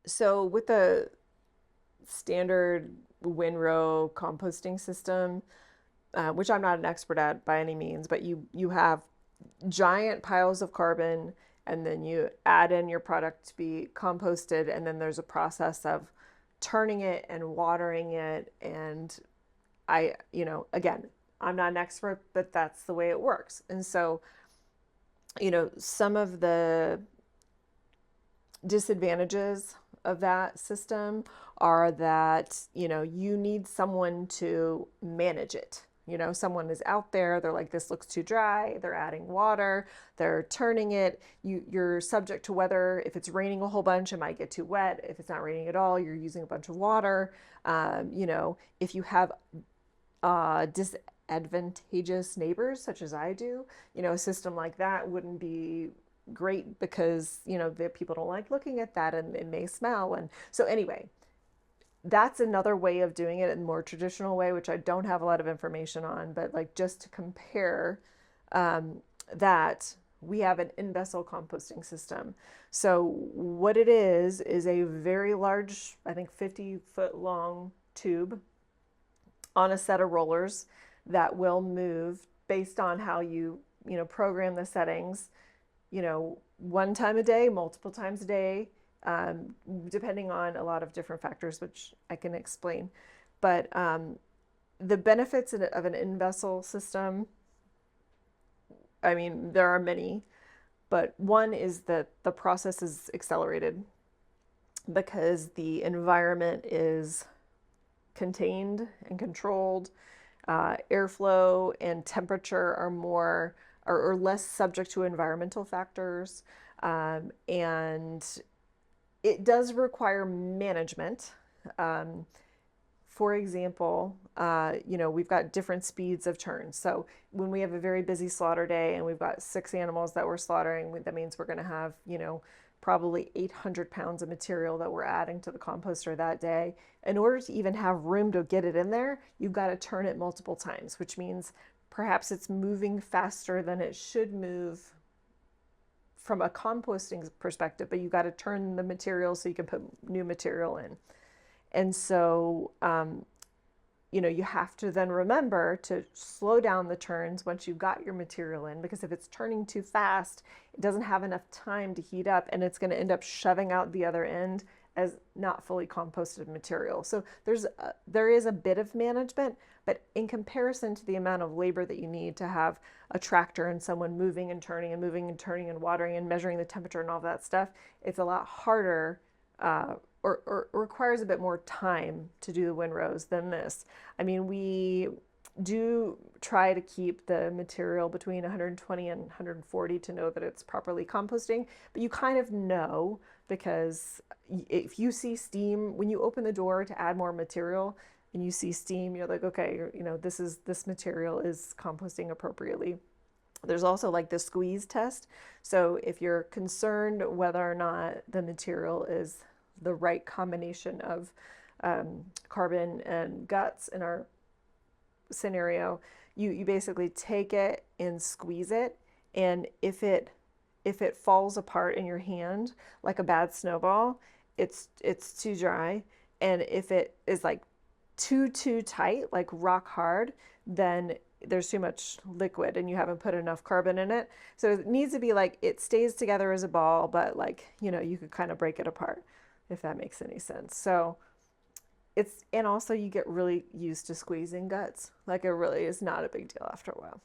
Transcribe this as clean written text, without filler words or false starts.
So with the standard windrow composting system, which I'm not an expert at by any means, but you have giant piles of carbon, and then you add in your product to be composted, and then there's a process of turning it and watering it. And again, I'm not an expert, but that's the way it works. And so, some of the disadvantages of that system are that, you need someone to manage it. Someone is out there, they're like, this looks too dry, they're adding water, they're turning it. You're subject to weather. If it's raining a whole bunch, it might get too wet. If it's not raining at all, you're using a bunch of water. If you have disadvantageous neighbors, such as I do, a system like that wouldn't be great because, the people don't like looking at that and it may smell. And so, anyway, that's another way of doing it in a more traditional way, which I don't have a lot of information on, but like just to compare that. We have an in-vessel composting system. So what it is a very large, I think 50-foot long tube on a set of rollers that will move based on how program the settings, one time a day, multiple times a day, depending on a lot of different factors, which I can explain. But the benefits of an in-vessel system, I mean, there are many, but one is that the process is accelerated because the environment is contained and controlled. Airflow and temperature are more or less subject to environmental factors. And it does require management. For example, we've got different speeds of turn. So when we have a very busy slaughter day and we've got 6 animals that we're slaughtering, that means we're going to have, probably 800 pounds of material that we're adding to the composter that day. In order to even have room to get it in there, you've got to turn it multiple times, which means perhaps it's moving faster than it should move from a composting perspective, but you got to turn the material so you can put new material in. And so, you have to then remember to slow down the turns once you've got your material in, because if it's turning too fast, it doesn't have enough time to heat up and it's going to end up shoving out the other end as not fully composted material. So there is a bit of management, but in comparison to the amount of labor that you need to have a tractor and someone moving and turning and moving and turning and watering and measuring the temperature and all that stuff, it's a lot harder, or requires a bit more time to do the windrows than this. I mean, we do try to keep the material between 120 and 140 to know that it's properly composting, but you kind of know because if you see steam, when you open the door to add more material and you see steam, you're like, okay, this material is composting appropriately. There's also like the squeeze test. So if you're concerned whether or not the material is the right combination of carbon and guts in our scenario, you basically take it and squeeze it, and if it falls apart in your hand like a bad snowball, it's too dry. And if it is like too tight, like rock hard, then there's too much liquid and you haven't put enough carbon in it. So it needs to be like it stays together as a ball, but like, you could kind of break it apart, if that makes any sense. So and also you get really used to squeezing guts. Like it really is not a big deal after a while.